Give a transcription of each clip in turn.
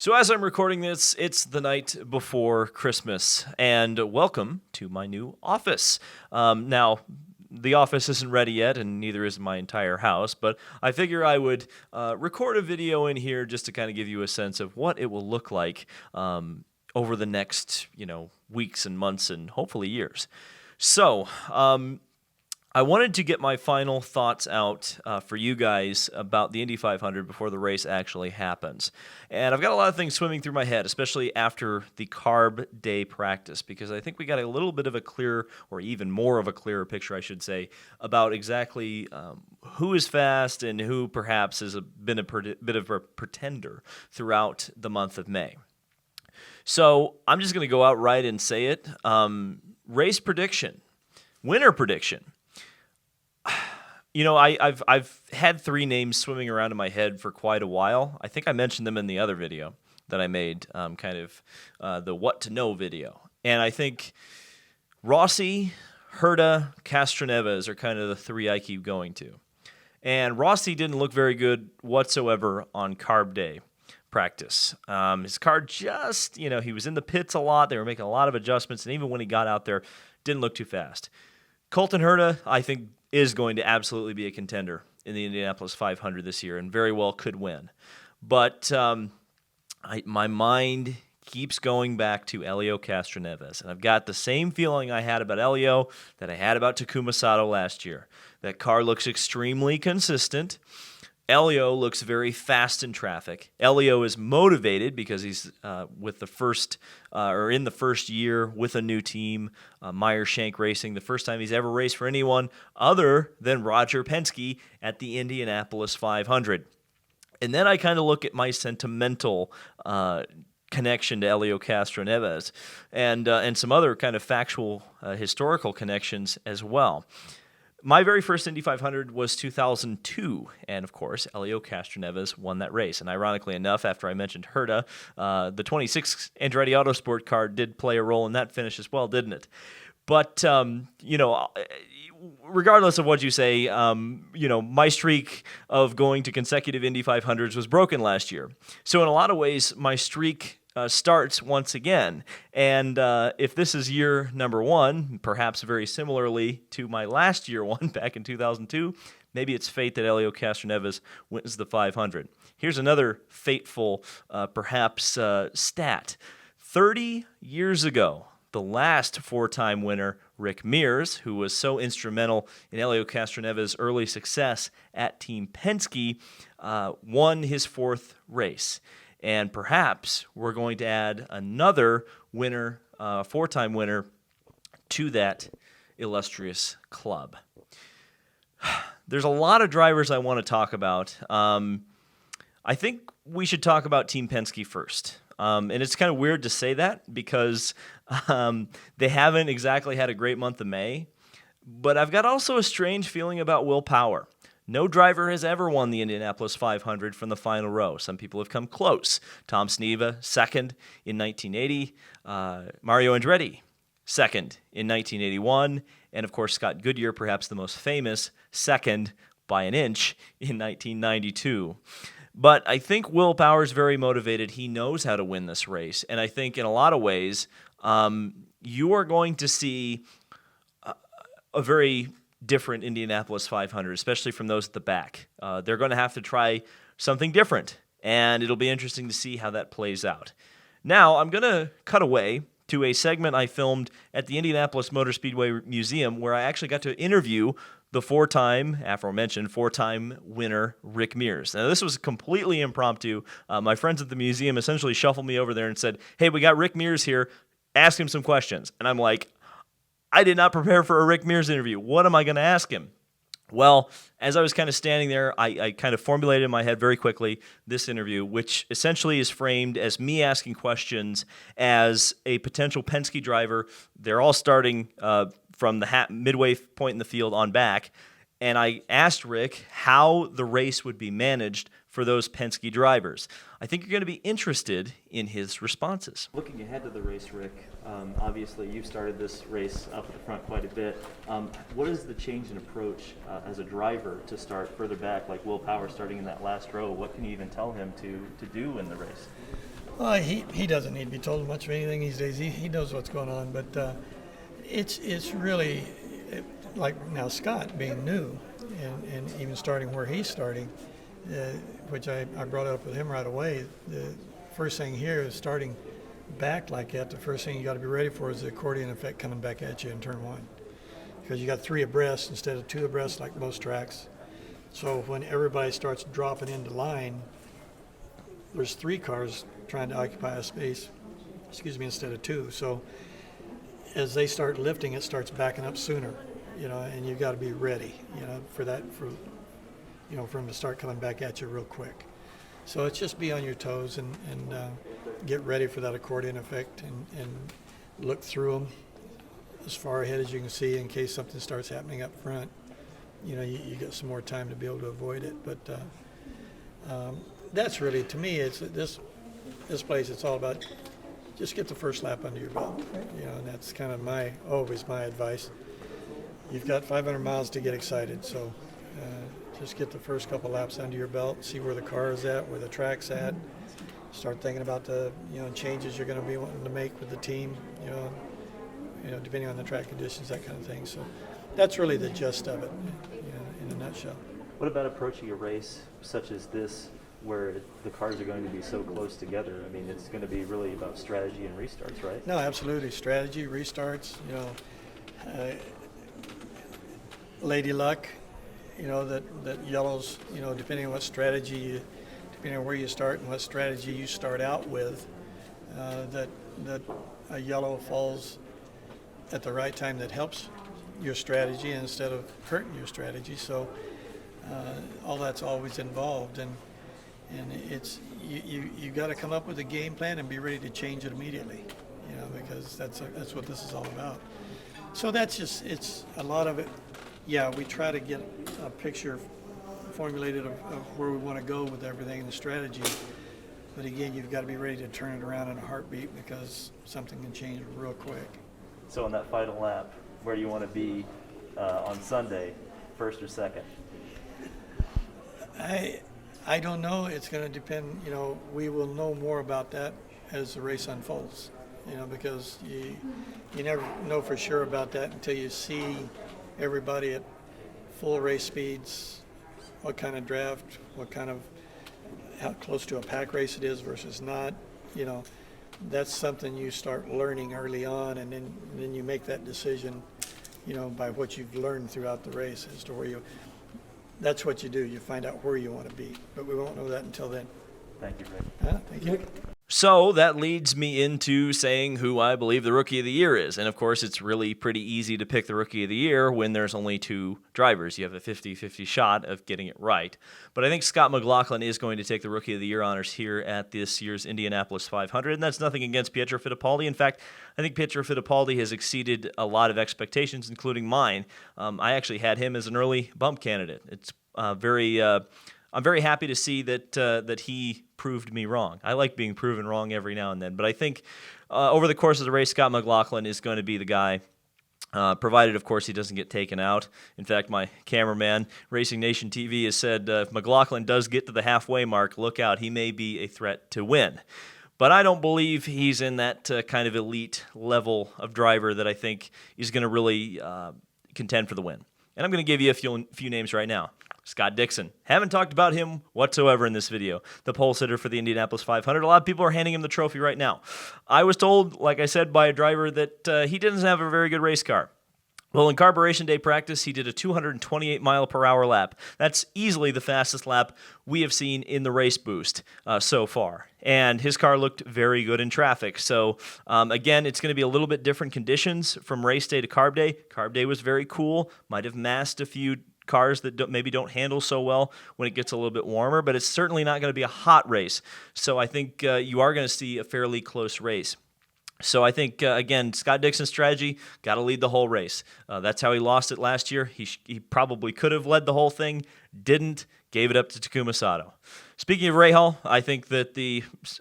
So as I'm recording this, it's the night before Christmas, and welcome to my new office. Now, the office isn't ready yet, and neither is my entire house, but I figure I would record a video in here just to kind of give you a sense of what it will look like over the next, weeks and months and hopefully years. So, I wanted to get my final thoughts out for you guys about the Indy 500 before the race actually happens. And I've got a lot of things swimming through my head, especially after the carb day practice, because I think we got a little bit of a clearer, or even more of a clearer picture, I should say, about exactly who is fast and who perhaps has been a bit of a pretender throughout the month of May. So I'm just going to go out right and say it. Race prediction, winner prediction. I've had three names swimming around in my head for quite a while. I think I mentioned them in the other video that I made, the what to know video. And I think Rossi, Herta, Castroneves are kind of the three I keep going to. And Rossi didn't look very good whatsoever on carb day practice. His car just, he was in the pits a lot. They were making a lot of adjustments. And even when he got out there, didn't look too fast. Colton Herta, I think, is going to absolutely be a contender in the Indianapolis 500 this year and very well could win. But my mind keeps going back to Helio Castroneves, and I've got the same feeling I had about Helio that I had about Takuma Sato last year. That car looks extremely consistent. Helio looks very fast in traffic. Helio is motivated because he's in the first year with a new team, Mears Shank Racing, the first time he's ever raced for anyone other than Roger Penske at the Indianapolis 500. And then I kind of look at my sentimental connection to Helio Castroneves and some other kind of factual historical connections as well. My very first Indy 500 was 2002, and of course, Helio Castroneves won that race. And ironically enough, after I mentioned Herta, the 26 Andretti Autosport car did play a role in that finish as well, didn't it? But, regardless of what you say, my streak of going to consecutive Indy 500s was broken last year. So in a lot of ways, my streak starts once again. And if this is year number one, perhaps very similarly to my last year one back in 2002, maybe it's fate that Helio Castroneves wins the 500. Here's another fateful, stat. 30 years ago, the last four-time winner, Rick Mears, who was so instrumental in Helio Castroneves' early success at Team Penske, won his fourth race. And perhaps we're going to add another winner, four-time winner, to that illustrious club. There's a lot of drivers I want to talk about. I think we should talk about Team Penske first. And it's kind of weird to say that because they haven't exactly had a great month of May. But I've got also a strange feeling about Will Power. No driver has ever won the Indianapolis 500 from the final row. Some people have come close. Tom Sneva, second in 1980. Mario Andretti, second in 1981. And, of course, Scott Goodyear, perhaps the most famous, second by an inch in 1992. But I think Will Power's very motivated. He knows how to win this race. And I think in a lot of ways, you are going to see a very different Indianapolis 500, especially from those at the back. They're going to have to try something different, and it'll be interesting to see how that plays out. Now, I'm going to cut away to a segment I filmed at the Indianapolis Motor Speedway Museum where I actually got to interview the aforementioned four-time winner, Rick Mears. Now, this was completely impromptu. My friends at the museum essentially shuffled me over there and said, hey, we got Rick Mears here. Ask him some questions. And I'm like, I did not prepare for a Rick Mears interview. What am I going to ask him? Well, as I was kind of standing there, I kind of formulated in my head very quickly this interview, which essentially is framed as me asking questions as a potential Penske driver. They're all starting from the midway point in the field on back. And I asked Rick how the race would be managed for those Penske drivers. I think you're going to be interested in his responses. Looking ahead to the race, Rick, obviously you've started this race up at the front quite a bit. What is the change in approach as a driver to start further back, like Will Power starting in that last row? What can you even tell him to do in the race? He doesn't need to be told much of anything these days. He knows what's going on, but it's really like now Scott being new and even starting where he's starting, which I brought up with him right away. The first thing here is starting back like that. The first thing you got to be ready for is the accordion effect coming back at you in turn one, because you got 3 abreast instead of 2 abreast like most tracks. So when everybody starts dropping into line, there's 3 cars trying to occupy a space, instead of 2. So as they start lifting, it starts backing up sooner, and you've got to be ready, for that, for them to start coming back at you real quick. So it's just be on your toes and get ready for that accordion effect and look through them as far ahead as you can see in case something starts happening up front. You get some more time to be able to avoid it. But that's really, to me, it's this place. It's all about just get the first lap under your belt. And that's kind of always my advice. You've got 500 miles to get excited, so just get the first couple laps under your belt, see where the car is at, where the track's at. Start thinking about the changes you're going to be wanting to make with the team. Depending on the track conditions, that kind of thing. So that's really the gist of it, in a nutshell. What about approaching a race such as this, where the cars are going to be so close together? I mean, it's going to be really about strategy and restarts, right? No, absolutely. Strategy, restarts, lady luck, that yellows, depending on what strategy, depending on where you start and what strategy you start out with, that a yellow falls at the right time that helps your strategy instead of hurting your strategy. So all that's always involved, and it's you got to come up with a game plan and be ready to change it immediately, because that's what this is all about. So it's a lot of it. Yeah, we try to get a picture formulated of where we want to go with everything and the strategy. But again, you've got to be ready to turn it around in a heartbeat, because something can change real quick. So on that final lap, where do you want to be on Sunday, first or second? I don't know. It's going to depend. We will know more about that as the race unfolds. Because you never know for sure about that until you see everybody at full race speeds, what kind of draft, how close to a pack race it is versus not. That's something you start learning early on, and then you make that decision, by what you've learned throughout the race as to that's what you do. You find out where you want to be, but we won't know that until then. Thank you, Rick. Thank you. So that leads me into saying who I believe the Rookie of the Year is. And of course, it's really pretty easy to pick the Rookie of the Year when there's only 2 drivers. You have a 50-50 shot of getting it right. But I think Scott McLaughlin is going to take the Rookie of the Year honors here at this year's Indianapolis 500. And that's nothing against Pietro Fittipaldi. In fact, I think Pietro Fittipaldi has exceeded a lot of expectations, including mine. I actually had him as an early bump candidate. It's I'm very happy to see that he proved me wrong. I like being proven wrong every now and then, but I think over the course of the race, Scott McLaughlin is going to be the guy, provided, of course, he doesn't get taken out. In fact, my cameraman, Racing Nation TV, has said if McLaughlin does get to the halfway mark, look out, he may be a threat to win. But I don't believe he's in that kind of elite level of driver that I think is going to really contend for the win. And I'm going to give you a few names right now. Scott Dixon. Haven't talked about him whatsoever in this video. The pole sitter for the Indianapolis 500. A lot of people are handing him the trophy right now. I was told, like I said, by a driver that he didn't have a very good race car. Well, in Carburation Day practice, he did a 228 mile per hour lap. That's easily the fastest lap we have seen in the race boost so far. And his car looked very good in traffic. So, again, it's going to be a little bit different conditions from race day to carb day. Carb day was very cool. Might have masked a few cars that maybe don't handle so well when it gets a little bit warmer, but it's certainly not going to be a hot race. So I think you are going to see a fairly close race. So I think, again, Scott Dixon's strategy, got to lead the whole race. That's how he lost it last year. He probably could have led the whole thing, didn't, gave it up to Takuma Sato. Speaking of Rahal, I think that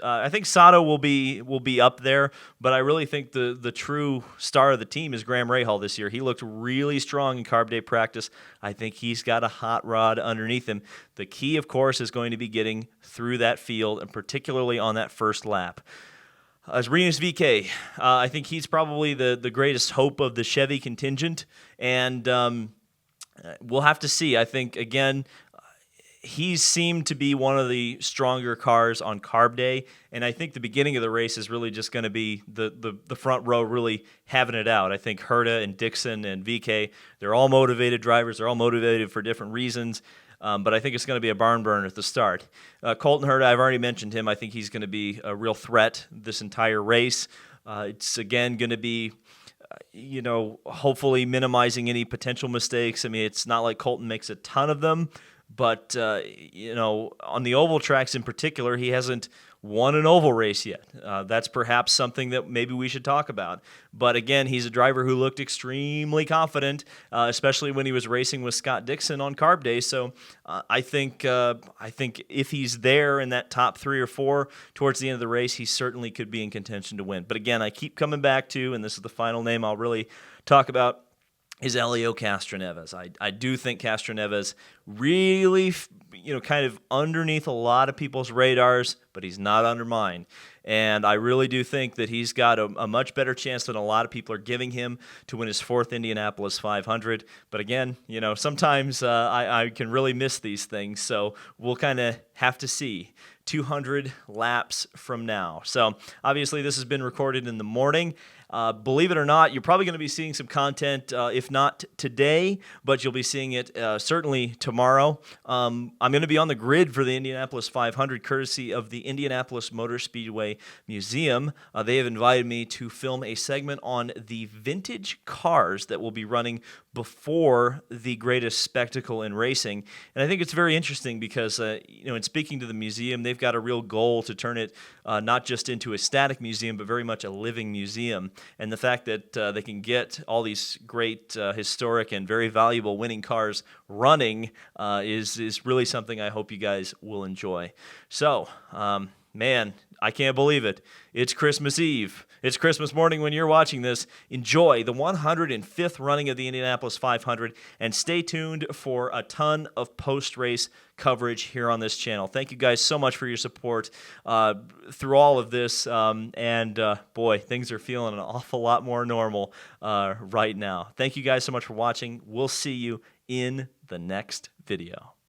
I think Sato will be up there, but I really think the true star of the team is Graham Rahal this year. He looked really strong in Carb Day practice. I think he's got a hot rod underneath him. The key, of course, is going to be getting through that field, and particularly on that first lap. As Rinus VeeKay, I think he's probably the greatest hope of the Chevy contingent, and we'll have to see. I think, again, he seemed to be one of the stronger cars on Carb Day, and I think the beginning of the race is really just going to be the front row really having it out. I think Herta and Dixon and VeeKay, they're all motivated drivers. They're all motivated for different reasons. But I think it's going to be a barn burner at the start. Colton Herta, I've already mentioned him. I think he's going to be a real threat this entire race. It's, again, going to be, hopefully minimizing any potential mistakes. I mean, it's not like Colton makes a ton of them, but, on the oval tracks in particular, he hasn't won an oval race yet. That's perhaps something that maybe we should talk about. But again, he's a driver who looked extremely confident, especially when he was racing with Scott Dixon on Carb Day. So I think if he's there in that top 3 or 4 towards the end of the race, he certainly could be in contention to win. But again, I keep coming back to, and this is the final name I'll really talk about, is Helio Castroneves. I do think Castroneves really, kind of underneath a lot of people's radars, but he's not under mine. And I really do think that he's got a much better chance than a lot of people are giving him to win his 4th Indianapolis 500. But again, sometimes I can really miss these things, so we'll kind of have to see 200 laps from now. So obviously this has been recorded in the morning. Believe it or not, you're probably going to be seeing some content, if not today, but you'll be seeing it certainly tomorrow. I'm going to be on the grid for the Indianapolis 500, courtesy of the Indianapolis Motor Speedway Museum. They have invited me to film a segment on the vintage cars that will be running before the greatest spectacle in racing. And I think it's very interesting because, in speaking to the museum, they've got a real goal to turn it not just into a static museum, but very much a living museum. And the fact that they can get all these great historic and very valuable winning cars running is really something I hope you guys will enjoy. So, man, I can't believe it. It's Christmas Eve. It's Christmas morning when you're watching this. Enjoy the 105th running of the Indianapolis 500, and stay tuned for a ton of post-race coverage here on this channel. Thank you guys so much for your support through all of this, boy, things are feeling an awful lot more normal right now. Thank you guys so much for watching. We'll see you in the next video.